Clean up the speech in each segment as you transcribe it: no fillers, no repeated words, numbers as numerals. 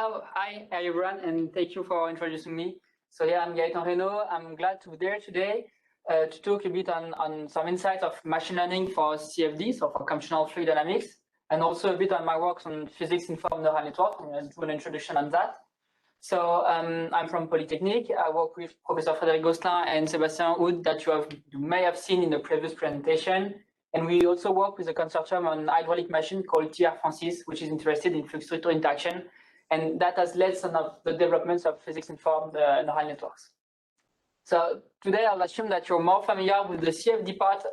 Hi everyone, and thank you for introducing me. So yeah, I'm Gaétan Raynaud. I'm glad to be there today to talk a bit on some insights of machine learning for CFD, so for computational fluid dynamics, and also a bit on my work on physics-informed neural network, and do an introduction on that. So I'm from Polytechnique. I work with Professor Frédéric Gosselin and Sébastien Houd that you may have seen in the previous presentation. And we also work with a consortium on hydraulic machine called TR-Francis, which is interested in flux structure interaction. And that has led some of the developments of physics-informed neural networks. So today I'll assume that you're more familiar with the CFD part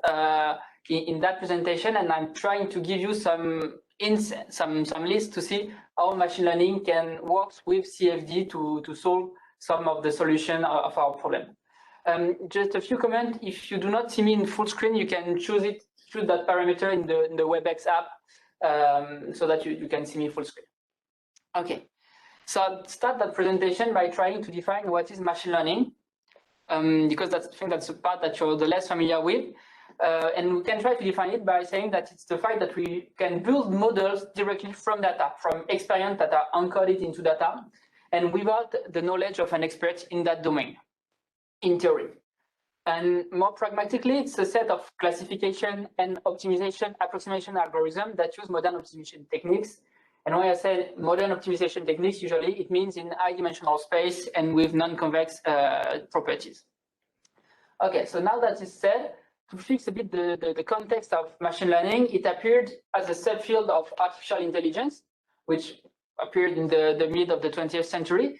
in that presentation, and I'm trying to give you some lists to see how machine learning can work with CFD to solve some of the solution of our problem. Just a few comments. If you do not see me in full screen, you can choose that parameter in the WebEx app so that you can see me full screen. Okay, so I'll start that presentation by trying to define what is machine learning, because I think that's the part that you're the less familiar with. And we can try to define it by saying that it's the fact that we can build models directly from data, from experience that are encoded into data, and without the knowledge of an expert in that domain, in theory. And more pragmatically, it's a set of classification and optimization approximation algorithms that use modern optimization techniques. And when I say modern optimization techniques, usually it means in high-dimensional space and with non-convex properties. Okay, so now that is said, to fix a bit the context of machine learning, it appeared as a subfield of artificial intelligence, which appeared in the mid of the 20th century.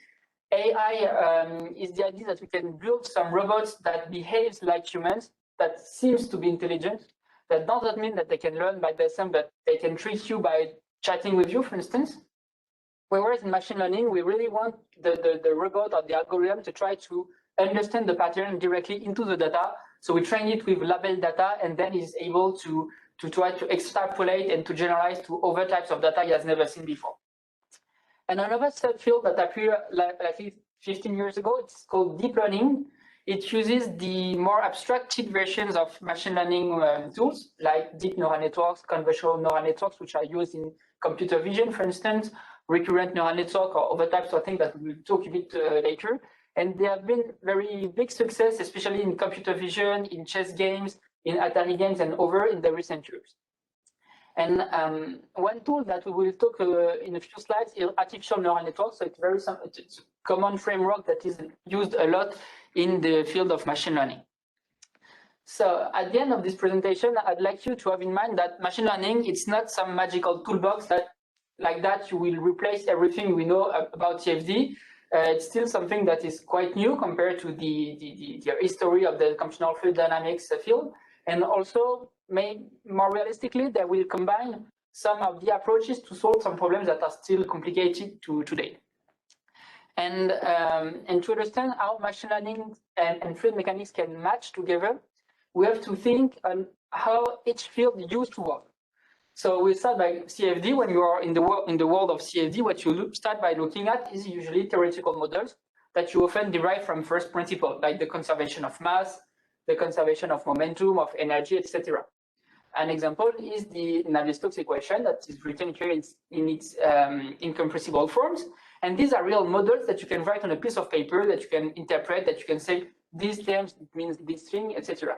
AI is the idea that we can build some robots that behaves like humans, that seems to be intelligent. That doesn't mean that they can learn by themselves, but they can treat you by chatting with you, for instance. Whereas in machine learning, we really want the robot or the algorithm to try to understand the pattern directly into the data. So we train it with labeled data, and then it's able to try to extrapolate and to generalize to other types of data he has never seen before. And another subfield that appeared like 15 years ago, it's called deep learning. It uses the more abstracted versions of machine learning tools, like deep neural networks, convolutional neural networks, which are used in computer vision, for instance, recurrent neural network, or other types of things that we'll talk a bit later. And they have been very big success, especially in computer vision, in chess games, in Atari games, and over in the recent years. And one tool that we will talk in a few slides is artificial neural networks. So it's it's a common framework that is used a lot in the field of machine learning. So at the end of this presentation, I'd like you to have in mind that machine learning, it's not some magical toolbox that like that you will replace everything we know about CFD. It's still something that is quite new compared to the history of the computational fluid dynamics field. And also, more realistically, they will combine some of the approaches to solve some problems that are still complicated today. And to understand how machine learning and fluid mechanics can match together, we have to think on how each field used to work. So we start by CFD. When you are in the world of CFD, what you start by looking at is usually theoretical models that you often derive from first principle, like the conservation of mass, the conservation of momentum, of energy, etc. An example is the Navier-Stokes equation that is written here in its incompressible forms. And these are real models that you can write on a piece of paper, that you can interpret, that you can say, these terms means this thing, etc.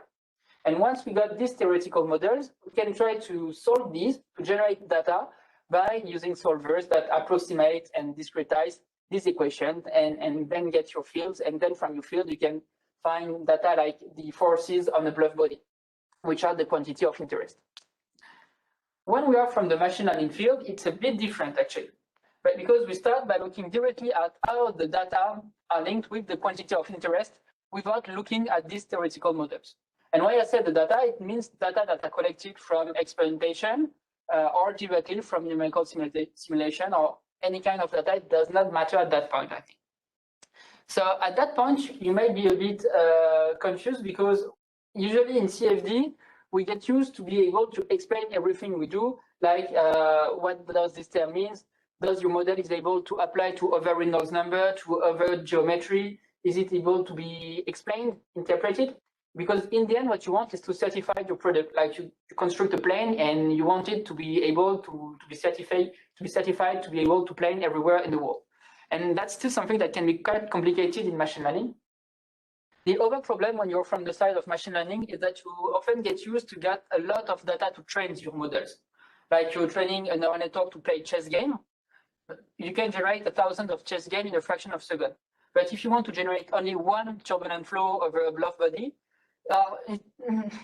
And once we got these theoretical models, we can try to solve these, to generate data by using solvers that approximate and discretize this equation and then get your fields. And then from your field, you can find data like the forces on a bluff body, which are the quantity of interest. When we are from the machine learning field, it's a bit different actually. But because we start by looking directly at how the data are linked with the quantity of interest without looking at these theoretical models. And when I say the data, it means data that are collected from experimentation or directly from numerical simulation or any kind of data. It does not matter at that point, I think. So at that point, you may be a bit confused because usually in CFD, we get used to be able to explain everything we do, like what does this term mean? Does your model is able to apply to other Reynolds number, to other geometry? Is it able to be explained, interpreted? Because in the end, what you want is to certify your product. Like you construct a plane and you want it to be able to be certified to be able to plane everywhere in the world. And that's still something that can be quite complicated in machine learning. The other problem when you're from the side of machine learning is that you often get used to get a lot of data to train your models. Like you're training a neural network to play chess game, you can generate 1,000 of chess game in a fraction of a second. But if you want to generate only one turbulent flow over a bluff body,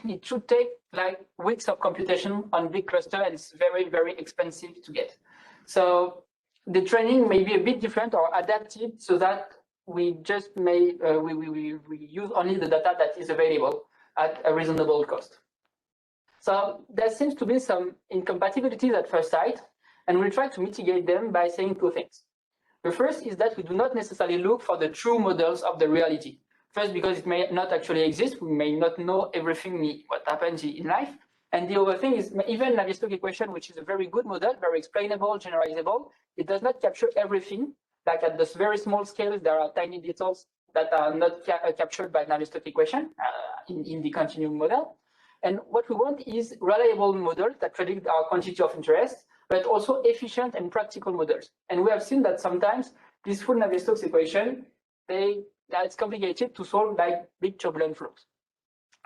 it should take like weeks of computation on big cluster, and it's very, very expensive to get. So the training may be a bit different or adapted so that we just may we use only the data that is available at a reasonable cost. So there seems to be some incompatibilities at first sight, and we'll try to mitigate them by saying two things. The first is that we do not necessarily look for the true models of the reality. First, because it may not actually exist, we may not know everything what happens in life. And the other thing is even Navier-Stokes equation, which is a very good model, very explainable, generalizable, it does not capture everything. Like at this very small scales, there are tiny details that are not captured by Navier-Stokes equation in the continuum model. And what we want is reliable models that predict our quantity of interest, but also efficient and practical models. And we have seen that sometimes this full Navier-Stokes equation, it's complicated to solve like big turbulent flows.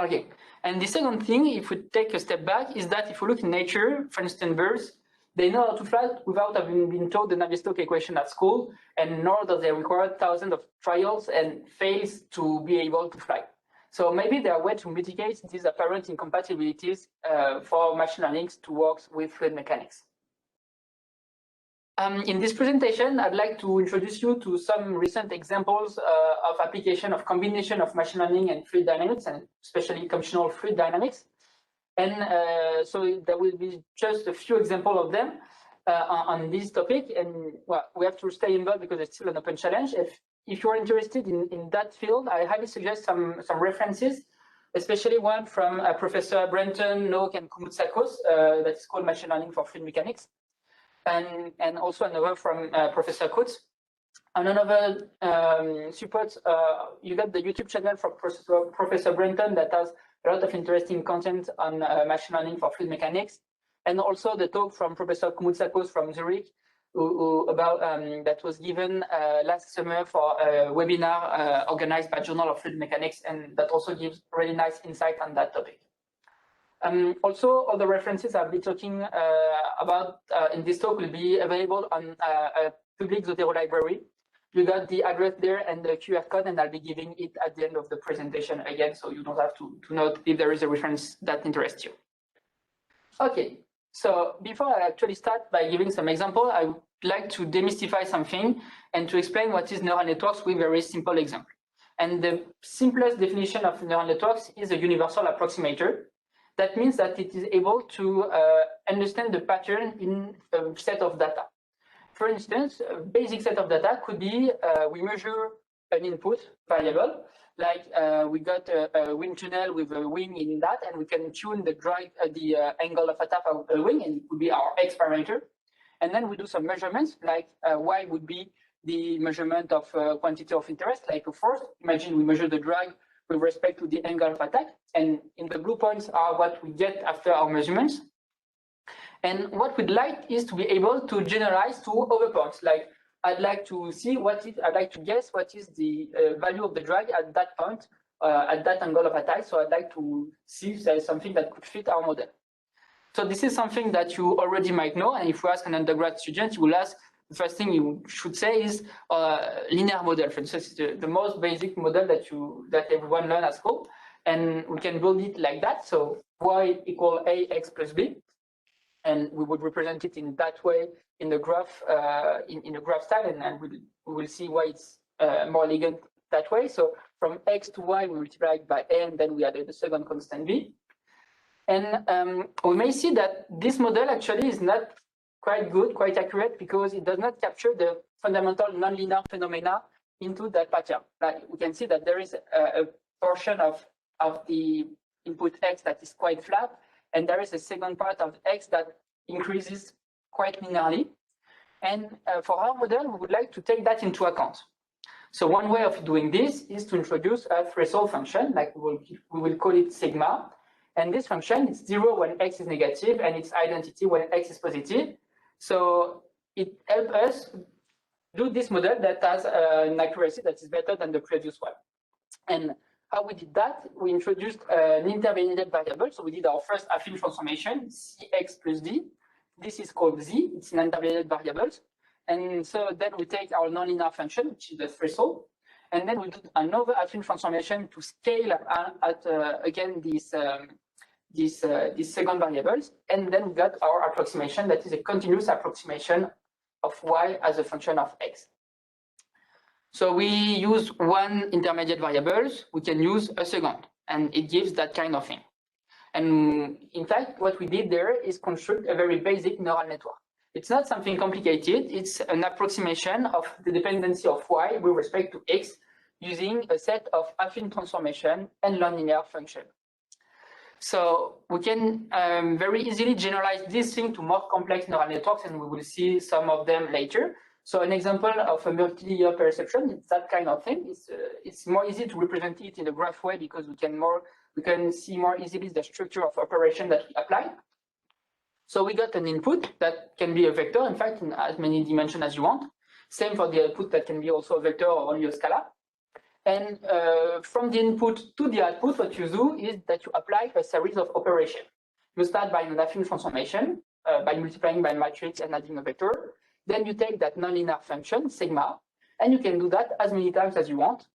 Okay, and the second thing, if we take a step back, is that if we look in nature, for instance, birds, they know how to fly without having been taught the Navier-Stokes equation at school, and nor do they require thousands of trials and fails to be able to fly. So maybe there are ways to mitigate these apparent incompatibilities for machine learning to work with fluid mechanics. In this presentation, I'd like to introduce you to some recent examples of application of combination of machine learning and fluid dynamics, and especially computational fluid dynamics. And so there will be just a few examples of them on this topic. And well, we have to stay involved because it's still an open challenge. If you're interested in that field, I highly suggest some references, especially one from Professor Brenton, Noak, and Koumoutsakos that is called Machine Learning for Fluid Mechanics. And also another from Professor Coates. And another support, you got the YouTube channel from Professor Brenton that has a lot of interesting content on machine learning for fluid mechanics. And also the talk from Professor Koumoutsakos from Zurich, that was given last summer for a webinar organized by Journal of Fluid Mechanics, and that also gives really nice insight on that topic. Also, all the references I'll be talking about in this talk will be available on a public Zotero library. You got the address there and the QR code, and I'll be giving it at the end of the presentation again, so you don't have to note if there is a reference that interests you. Okay, so before I actually start by giving some example, I would like to demystify something and to explain what is neural networks with a very simple example. And the simplest definition of neural networks is a universal approximator. That means that it is able to understand the pattern in a set of data. For instance, a basic set of data could be we measure an input variable, like we got a wind tunnel with a wing in that, and we can tune the angle of attack of a wing, and it would be our X parameter. And then we do some measurements, like Y would be the measurement of quantity of interest, like a force. Imagine we measure the drag with respect to the angle of attack, and in the blue points are what we get after our measurements. And what we'd like is to be able to generalize to other points. Like I'd like to see I'd like to guess what is the value of the drag at that point, at that angle of attack. So I'd like to see if there is something that could fit our model. So this is something that you already might know. And if you ask an undergrad student, you will ask, the first thing you should say is linear model. For instance, the most basic model that everyone learns at school. And we can build it like that. So y equal ax plus b. And we would represent it in that way in the graph, in the graph style, and we will see why it's more elegant that way. So from x to y, we multiply by a, and then we added the second constant b. And we may see that this model actually is not quite good, quite accurate, because it does not capture the fundamental nonlinear phenomena into that pattern. Like we can see that there is a portion of the input x that is quite flat, and there is a second part of x that increases quite linearly. And for our model, we would like to take that into account. So one way of doing this is to introduce a threshold function, like we will call it sigma. And this function is 0 when x is negative, and its identity when x is positive. So it helps us do this model that has an accuracy that is better than the previous one. And how we did that? We introduced an intermediate variable. So we did our first affine transformation, Cx plus d. This is called z. It's an intermediate variable. And so then we take our nonlinear function, which is the threshold, and then we do another affine transformation to scale at again these second variables, and then we got our approximation that is a continuous approximation of y as a function of x. So we use one intermediate variables, we can use a second, and it gives that kind of thing. And in fact, what we did there is construct a very basic neural network. It's not something complicated, it's an approximation of the dependency of y with respect to x using a set of affine transformation and nonlinear function. So we can very easily generalize this thing to more complex neural networks, and we will see some of them later. So an example of a multi-layer perception, it's that kind of thing. It's more easy to represent it in a graph way because we can see more easily the structure of operation that we apply. So we got an input that can be a vector, in fact, in as many dimensions as you want. Same for the output that can be also a vector or only a scalar. And from the input to the output, what you do is that you apply a series of operations. You start by an affine transformation, by multiplying by a matrix and adding a vector. Then you take that nonlinear function, sigma, and you can do that as many times as you want,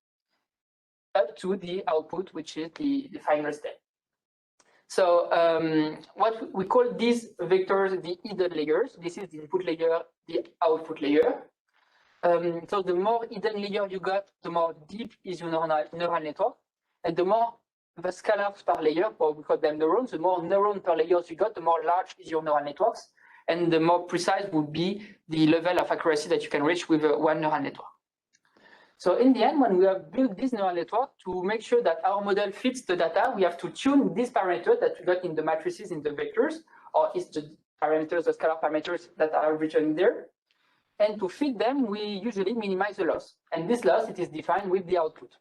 up to the output, which is the final state. So what we call these vectors the hidden layers. This is the input layer, the output layer. So the more hidden layer you got, the more deep is your neural network. And the more the scalars per layer, or we call them neurons, the more neuron per layers you got, the more large is your neural networks. And the more precise would be the level of accuracy that you can reach with one neural network. So in the end, when we have built this neural network, to make sure that our model fits the data, we have to tune these parameters that we got in the matrices, in the vectors, or it's the parameters, the scalar parameters that are written there. And to fit them, we usually minimize the loss. And this loss, it is defined with the output.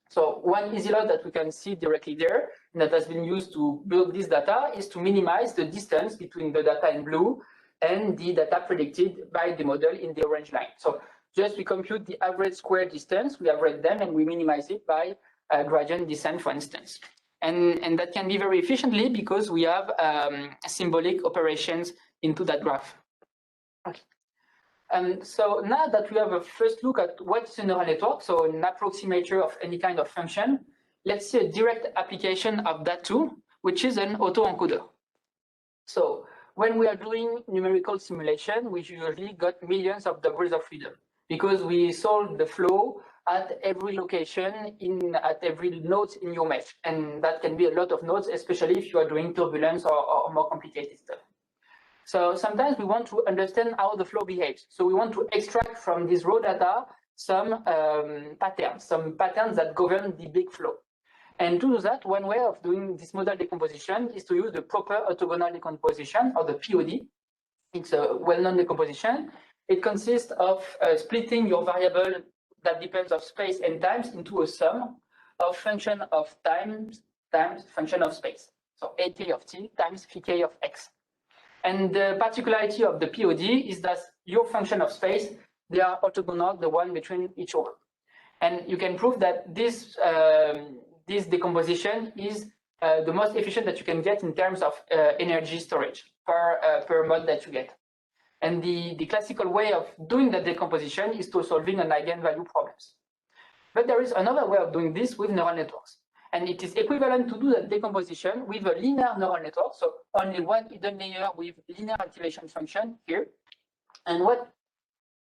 So one easy loss that we can see directly there, and that has been used to build this data, is to minimize the distance between the data in blue and the data predicted by the model in the orange line. So just we compute the average square distance, we average them, and we minimize it by gradient descent, for instance. And that can be very efficiently because we have symbolic operations into that graph. Okay. So now that we have a first look at what's a neural network, so an approximator of any kind of function, let's see a direct application of that tool, which is an autoencoder. So when we are doing numerical simulation, we usually got millions of degrees of freedom because we solve the flow at every location, at every node in your mesh. And that can be a lot of nodes, especially if you are doing turbulence or more complicated stuff. So sometimes we want to understand how the flow behaves. So we want to extract from this raw data some patterns that govern the big flow. And to do that, one way of doing this modal decomposition is to use the proper orthogonal decomposition, or the POD. It's a well-known decomposition. It consists of splitting your variable that depends on space and times into a sum of function of time times function of space. So ak of t times pk of x. And the particularity of the POD is that your function of space, they are orthogonal, the one between each other. And you can prove that this decomposition is the most efficient that you can get in terms of energy storage per mode that you get. And the classical way of doing that decomposition is to solving an eigenvalue problems. But there is another way of doing this with neural networks. And it is equivalent to do that decomposition with a linear neural network. So only one hidden layer with linear activation function here. And what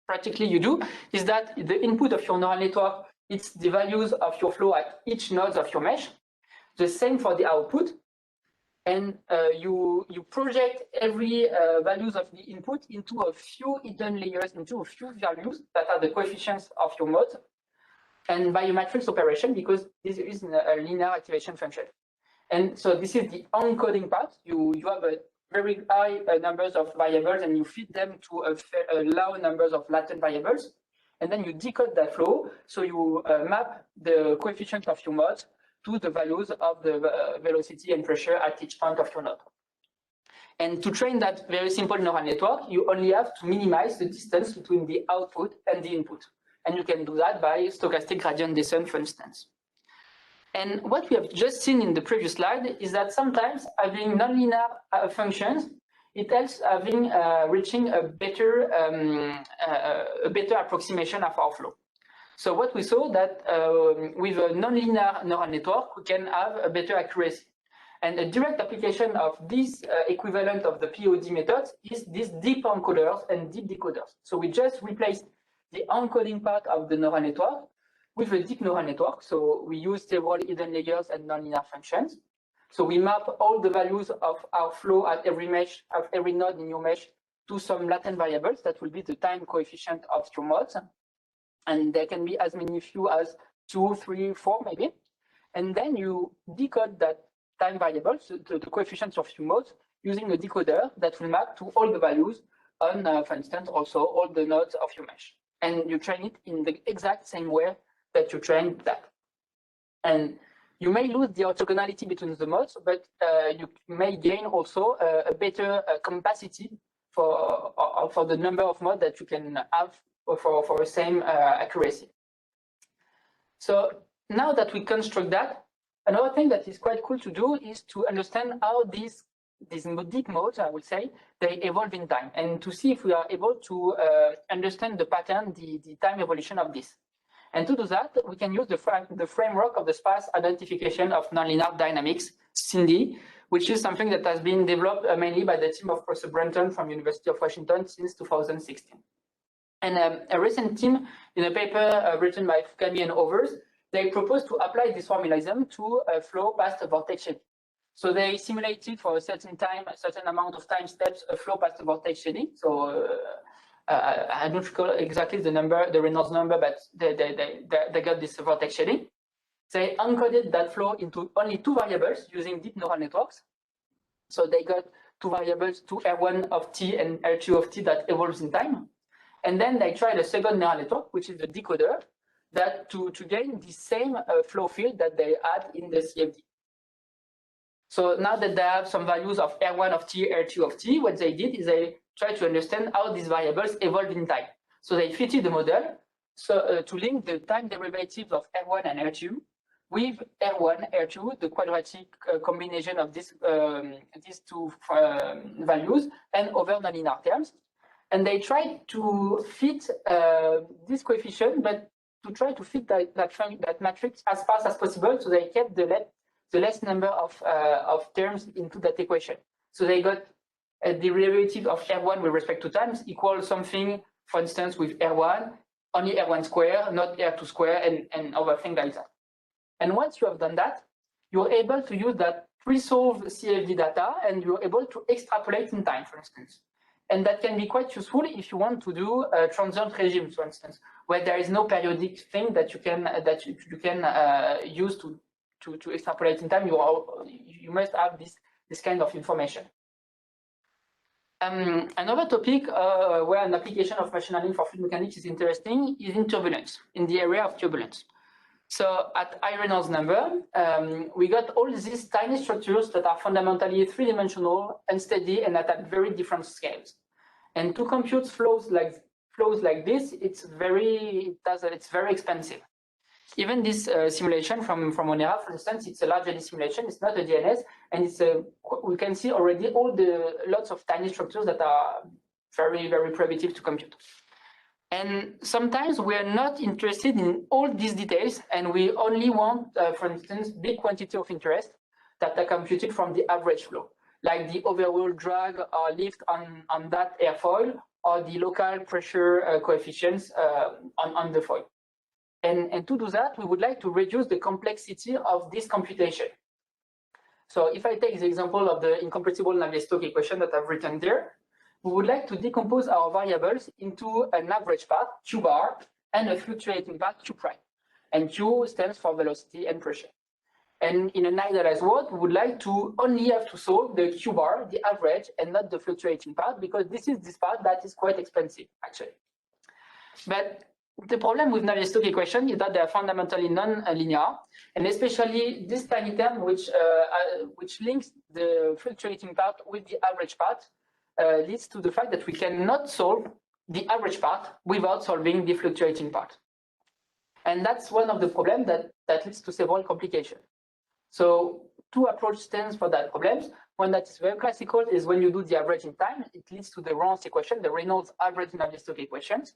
practically you do is that the input of your neural network, it's the values of your flow at each node of your mesh. The same for the output. And you project every values of the input into a few hidden layers, into a few values that are the coefficients of your mode. And by a matrix operation, because this is a linear activation function. And so this is the encoding part. You have a very high numbers of variables and you feed them to a low numbers of latent variables. And then you decode that flow. So you map the coefficient of your mode to the values of the velocity and pressure at each point of your node. And to train that very simple neural network, you only have to minimize the distance between the output and the input. And you can do that by stochastic gradient descent, for instance. And what we have just seen in the previous slide is that sometimes having nonlinear functions, it helps reaching a better approximation of our flow. So what we saw that with a nonlinear neural network, we can have a better accuracy. And a direct application of this equivalent of the POD methods is these deep encoders and deep decoders. So we just replaced the encoding part of the neural network with a deep neural network. So we use several hidden layers and nonlinear functions. So we map all the values of our flow at every mesh, of every node in your mesh, to some latent variables that will be the time coefficient of your modes. And there can be as many few as 2, 3, 4 maybe. And then you decode that time variables, the coefficients of your modes, using a decoder that will map to all the values on, for instance, also all the nodes of your mesh. And you train it in the exact same way that you trained that. And you may lose the orthogonality between the modes, but you may gain also a better capacity for the number of modes that you can have for the same accuracy. So now that we construct that, another thing that is quite cool to do is to understand how these deep modes, I would say, they evolve in time, and to see if we are able to understand the pattern, the time evolution of this. And to do that, we can use the framework of the sparse identification of nonlinear dynamics, SIND, which is something that has been developed mainly by the team of Professor Brunton from University of Washington since 2016. And a recent team, in a paper written by Fukami and others, they proposed to apply this formalism to a flow past a vortex shading. So they simulated for a certain time, a certain amount of time steps, a flow past a vortex shading. So I don't recall exactly the number, the Reynolds number, but they got this vortex shading. They encoded that flow into only 2 variables using deep neural networks. So they got 2 variables, 2 R1 of t and R2 of t that evolves in time. And then they tried a second neural network, which is the decoder, that to gain the same flow field that they had in the CFD. So now that they have some values of R1 of t, R2 of t, what they did is they tried to understand how these variables evolve in time. So they fitted the model to link the time derivatives of R1 and R2 with R1, R2, the quadratic combination of these 2 values and over nonlinear terms. And they tried to fit this coefficient, but to try to fit that matrix as fast as possible, so they kept the less number of terms into that equation. So they got a derivative of R1 with respect to times equals something, for instance, with R1, only R1 square, not R2 square, and other things like that. And once you have done that, you're able to use that pre-solved CFD data, and you're able to extrapolate in time, for instance. And that can be quite useful if you want to do a transient regime, for instance, where there is no periodic thing that you can use to extrapolate in time. You must have this kind of information. Another topic where an application of machine learning for fluid mechanics is interesting is in turbulence, in the area of turbulence. So at high Reynolds number, we got all these tiny structures that are fundamentally 3-dimensional, unsteady, and at very different scales. And to compute flows like this, it's very expensive. Even this simulation from ONERA, for instance, it's a large eddy simulation. It's not a DNS, and we can see already lots of tiny structures that are very, very primitive to compute. And sometimes we are not interested in all these details, and we only want, for instance, big quantity of interest that are computed from the average flow, like the overall drag or lift on that airfoil, or the local pressure coefficients on the foil. And to do that, we would like to reduce the complexity of this computation. So if I take the example of the incompressible Navier-Stokes equation that I've written there, we would like to decompose our variables into an average part, Q bar, and a fluctuating part, Q prime. And Q stands for velocity and pressure. And in an idealized world, we would like to only have to solve the Q bar, the average, and not the fluctuating part, because this is this part that is quite expensive, actually. But the problem with Navier-Stokes equation is that they are fundamentally non-linear, and especially this tiny term, which links the fluctuating part with the average part, leads to the fact that we cannot solve the average part without solving the fluctuating part. And that's one of the problems that leads to several complications. So two approaches stand for that problem. One that is very classical is when you do the average in time, it leads to the Reynolds equation, the Reynolds average Navier-Stokes equations.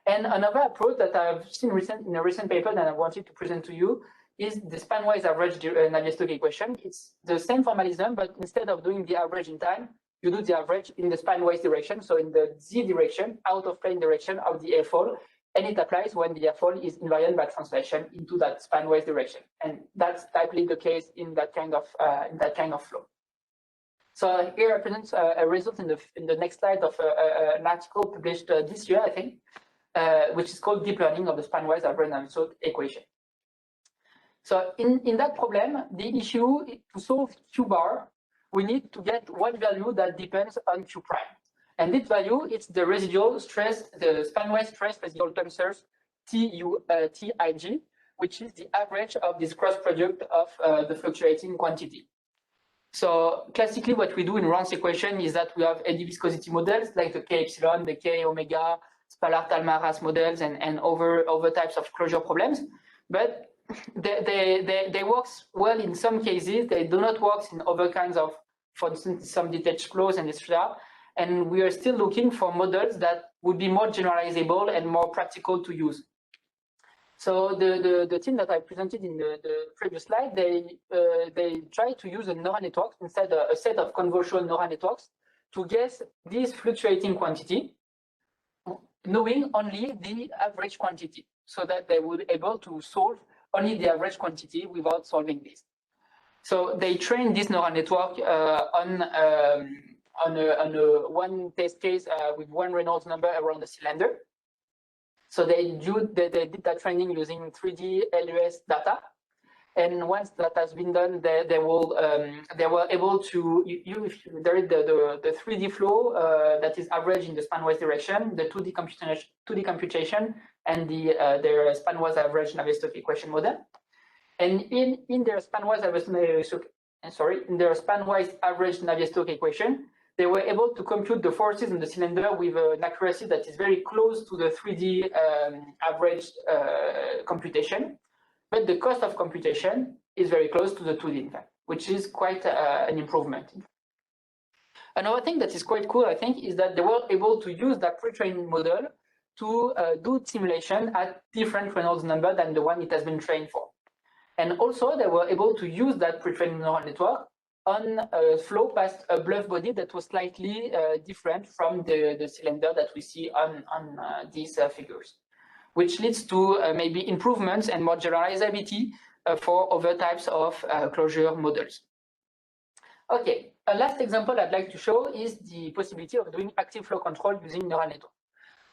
And another approach that I've seen in a recent paper that I wanted to present to you is the span-wise average Navier-Stokes equation. It's the same formalism, but instead of doing the average in time, you do the average in the span-wise direction, so in the z direction, out of plane direction of the airfoil, and it applies when the airfoil is invariant by translation into that span-wise direction. And that's typically the case in that kind of flow. So here I present a result in the next slide of an article published this year, I think, which is called Deep Learning of the Span-Wise Average Navier-Stokes equation. So in that problem, the issue to solve Q bar, we need to get one value that depends on Q prime. And this value, it's the residual stress, the span-wise stress residual tensors TIG, which is the average of this cross product of the fluctuating quantity. So classically, what we do in Reynolds equation is that we have eddy viscosity models like the K epsilon, the K omega, Spallard-Talmaras models, and other types of closure problems. But they work well in some cases. They do not work in other kinds of, for instance, some detached flows and etc. And we are still looking for models that would be more generalizable and more practical to use. So the team that I presented in the previous slide, they try to use a neural network instead of a set of convolutional neural networks to guess this fluctuating quantity, knowing only the average quantity, so that they would be able to solve only the average quantity without solving this. So they train this neural network on one test case with one Reynolds number around the cylinder. So they did that training using 3D LUS data, and once that has been done, they were able to there is the 3D flow that is average in the span-wise direction, the 2D computation, and their span-wise average Navier-Stokes equation model. And in their span-wise average Navier-Stokes equation, they were able to compute the forces in the cylinder with an accuracy that is very close to the 3D average computation. But the cost of computation is very close to the 2D, in fact, which is quite an improvement. Another thing that is quite cool, I think, is that they were able to use that pre-trained model to do simulation at different Reynolds number than the one it has been trained for. And also, they were able to use that pre-trained neural network on a flow past a bluff body that was slightly different from the cylinder that we see on these figures, which leads to maybe improvements and more generalizability for other types of closure models. Okay, a last example I'd like to show is the possibility of doing active flow control using neural network.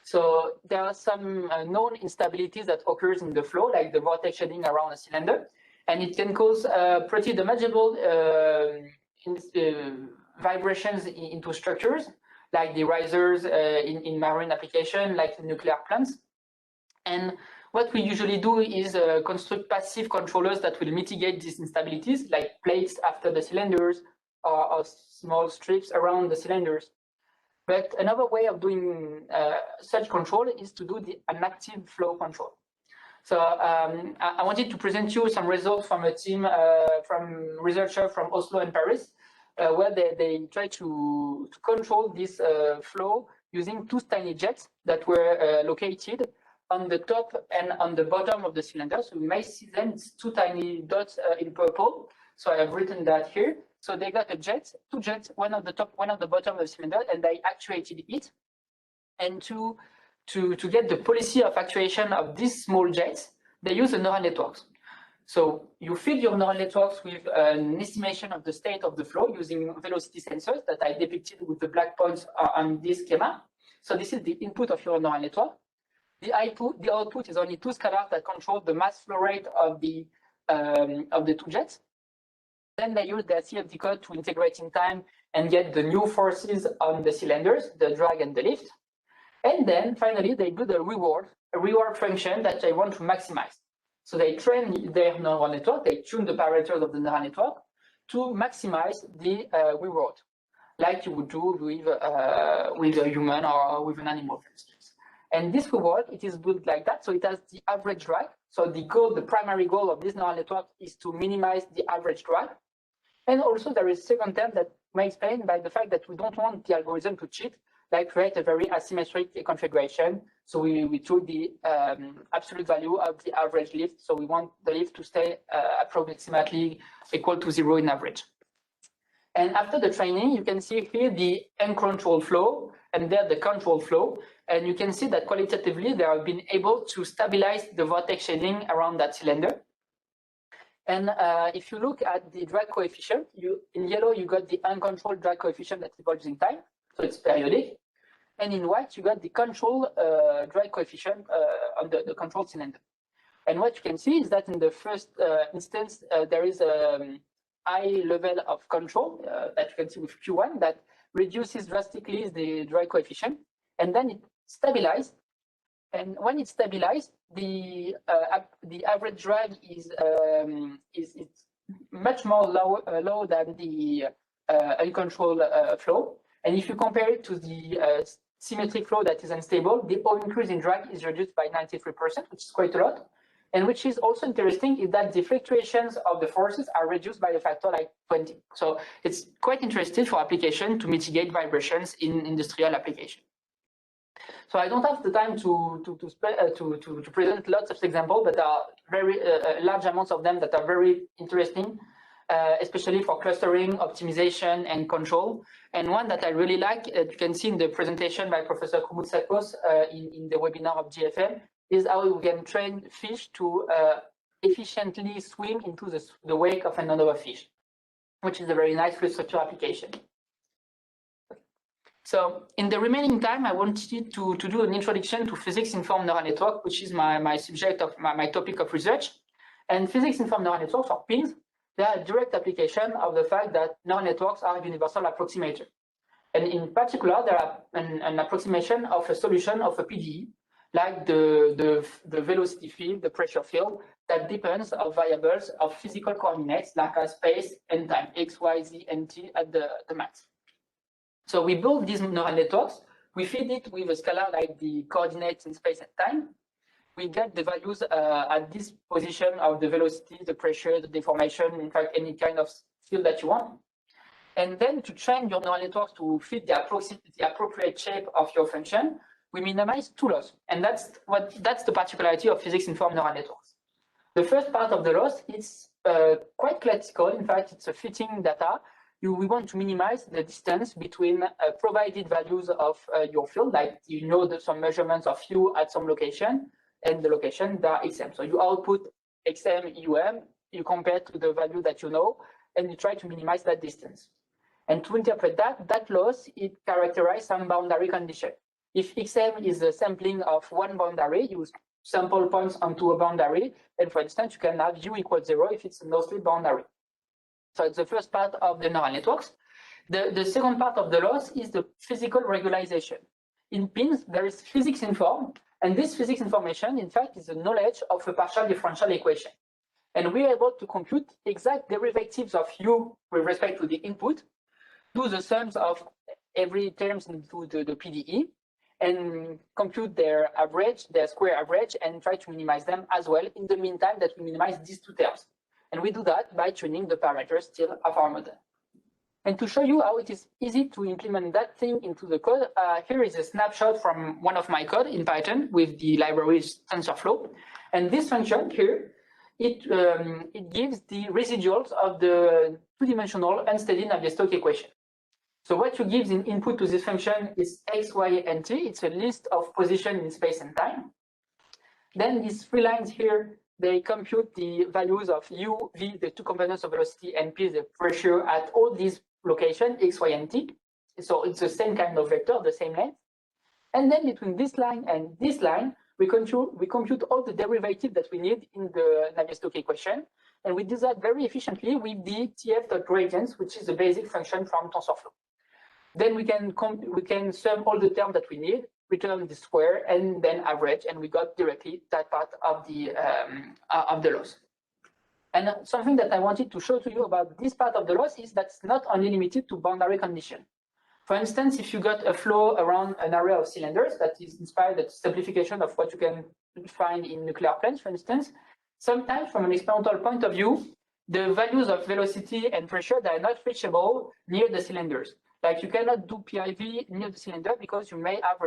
So there are some known instabilities that occurs in the flow, like the vortex shedding around a cylinder, and it can cause pretty damageable vibrations into structures, like the risers in marine application, like the nuclear plants. And what we usually do is construct passive controllers that will mitigate these instabilities, like plates after the cylinders or small strips around the cylinders. But another way of doing such control is to do an active flow control. So I wanted to present you some results from a team, from researchers from Oslo and Paris, where they try to control this flow using two tiny jets that were located on the top and on the bottom of the cylinder. So you may see them, it's two tiny dots in purple. So I have written that here. So they got two jets, one on the top, one on the bottom of the cylinder, and they actuated it. And to get the policy of actuation of these small jets, they use a neural networks. So you feed your neural networks with an estimation of the state of the flow using velocity sensors that I depicted with the black points on this schema. So this is the input of your neural network. The output is only two scalars that control the mass flow rate of the two jets. Then they use their CFD code to integrate in time and get the new forces on the cylinders, the drag and the lift. And then finally, they do the reward, a reward function that they want to maximize. So they train their neural network, they tune the parameters of the neural network to maximize the reward, like you would do with a human or with an animal, for instance. And this reward, it is built like that, so it has the average drag. So the goal, the primary goal of this neural network is to minimize the average drag. And also there is a second term that may explain by the fact that we don't want the algorithm to cheat, like create a very asymmetric configuration. So we took the absolute value of the average lift. So we want the lift to stay approximately equal to 0 in average. And after the training, you can see here the uncontrolled flow and there the control flow. And you can see that qualitatively, they have been able to stabilize the vortex shading around that cylinder. And if you look at the drag coefficient, in yellow, you got the uncontrolled drag coefficient that evolves in time. So it's periodic. And in white, you got the control drag coefficient on the control cylinder. And what you can see is that in the first instance, there is a high level of control that you can see with Q1 that reduces drastically the drag coefficient. And then it stabilizes. And when it's stabilized, the average drag is much more low than the uncontrolled flow. And if you compare it to the symmetric flow that is unstable, the increase in drag is reduced by 93%, which is quite a lot. And which is also interesting is that the fluctuations of the forces are reduced by a factor like 20. So it's quite interesting for application to mitigate vibrations in industrial application. So I don't have the time to present lots of examples, but there are very large amounts of them that are very interesting, especially for clustering, optimization, and control. And one that I really like, you can see in the presentation by Professor Koumoutsakos in the webinar of GFM, is how we can train fish to efficiently swim into the wake of another fish, which is a very nice fluid structure application. So in the remaining time, I wanted to do an introduction to physics-informed neural network, which is my subject of my topic of research. And physics-informed neural networks, or PINs, they are a direct application of the fact that neural networks are a universal approximator. And in particular, there are an approximation of a solution of a PDE, like the velocity field, the pressure field, that depends on variables of physical coordinates, like space and time, x, y, z, and t at the max. So we build these neural networks, we feed it with a scalar like the coordinates in space and time. We get the values at this position of the velocity, the pressure, the deformation, in fact, any kind of field that you want. And then to train your neural networks to fit the appropriate shape of your function, we minimize two loss. And that's the particularity of physics-informed neural networks. The first part of the loss is quite classical. In fact, it's a fitting data. We want to minimize the distance between provided values of your field, like some measurements of u at some location, and the location that are xm. So you output xm, you compare to the value that you know, and you try to minimize that distance. And to interpret that loss, it characterizes some boundary condition. If xm is a sampling of one boundary, you sample points onto a boundary, and for instance, you can have u equals 0 if it's a no-split boundary. So it's the first part of the neural networks. The second part of the loss is the physical regularization. In PINs, there is physics informed, and this physics information, in fact, is the knowledge of a partial differential equation. And we are able to compute exact derivatives of u with respect to the input, do the sums of every terms into the PDE, and compute their average, their square average, and try to minimize them as well in the meantime that we minimize these two terms. And we do that by tuning the parameters still of our model. And to show you how it is easy to implement that thing into the code, here is a snapshot from one of my code in Python with the library TensorFlow. And this function here, it gives the residuals of the two-dimensional unsteady Navier-Stokes equation. So what you give in input to this function is x, y, and t. It's a list of position in space and time. Then these three lines here, they compute the values of u, v, the two components of velocity, and p, the pressure at all these locations, x, y, and t. So it's the same kind of vector, the same length. And then between this line and this line, we compute all the derivative that we need in the Navier-Stokes equation. And we do that very efficiently with the tf.gradients, which is the basic function from TensorFlow. Then we can sum all the terms that we need. return the square, and then average, and we got directly that part of the loss. And something that I wanted to show to you about this part of the loss is that it's not only limited to boundary condition. For instance, if you got a flow around an area of cylinders that is inspired at simplification of what you can find in nuclear plants, for instance, sometimes from an experimental point of view, the values of velocity and pressure that are not reachable near the cylinders. Like you cannot do PIV near the cylinder because you may have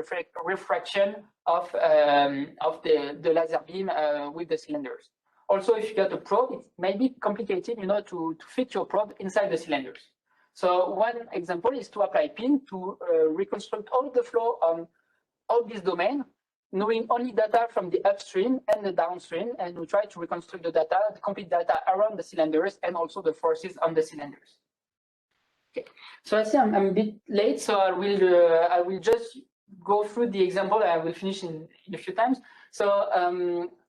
refraction of the laser beam with the cylinders. Also, if you got a probe, it may be complicated, to fit your probe inside the cylinders. So one example is to apply PIN to reconstruct all the flow on all this domain, knowing only data from the upstream and the downstream, and we try to reconstruct the data, the complete data around the cylinders and also the forces on the cylinders. Okay, so I see I'm a bit late, so I will just go through the example and I will finish in a few times. So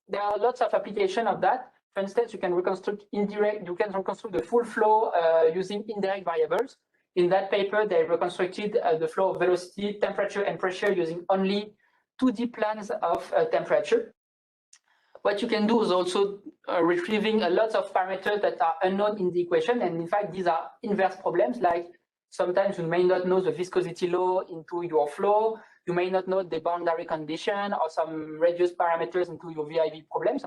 there are lots of applications of that. For instance, you can reconstruct the full flow using indirect variables. In that paper, they reconstructed the flow of velocity, temperature, and pressure using only 2D plans of temperature. What you can do is also retrieving a lot of parameters that are unknown in the equation. And in fact, these are inverse problems, like sometimes you may not know the viscosity law into your flow. You may not know the boundary condition or some radius parameters into your VIV problems.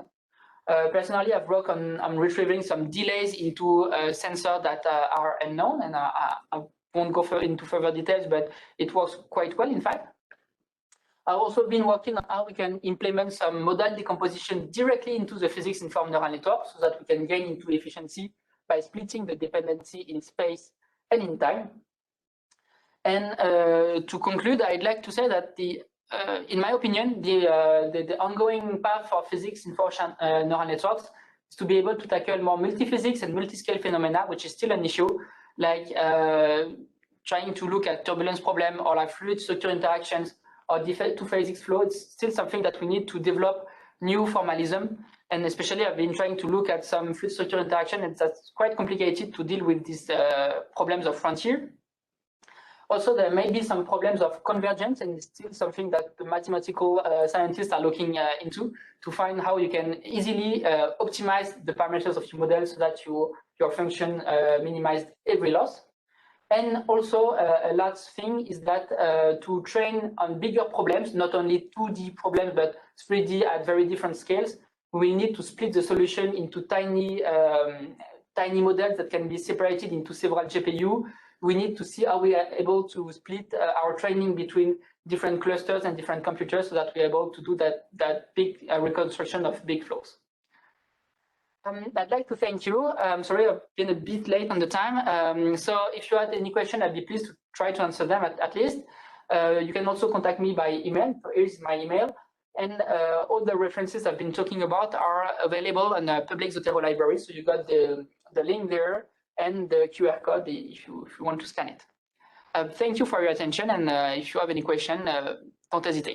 Personally, I've worked on retrieving some delays into sensors that are unknown, and I won't go into further details, but it works quite well, in fact. I've also been working on how we can implement some modal decomposition directly into the physics-informed neural network so that we can gain into efficiency by splitting the dependency in space and in time. And to conclude, I'd like to say that in my opinion, the ongoing path for physics-informed neural networks is to be able to tackle more multi-physics and multi-scale phenomena, which is still an issue, like trying to look at turbulence problem or like fluid structure interactions or two-physics flow. It's still something that we need to develop new formalism. And especially I've been trying to look at some fluid structure interaction, and that's quite complicated to deal with these problems of frontier. Also, there may be some problems of convergence, and it's still something that the mathematical scientists are looking into to find how you can easily optimize the parameters of your model so that your function minimizes every loss. And also, a last thing is that to train on bigger problems, not only 2D problems, but 3D at very different scales, we need to split the solution into tiny models that can be separated into several GPU. We need to see how we are able to split our training between different clusters and different computers so that we're able to do that big reconstruction of big flows. I'd like to thank you. Sorry, I've been a bit late on the time. So if you had any question, I'd be pleased to try to answer them at least. You can also contact me by email. Here's my email. And all the references I've been talking about are available on the public Zotero library. So you got the link there and the QR code if you want to scan it. Thank you for your attention, and if you have any question, don't hesitate.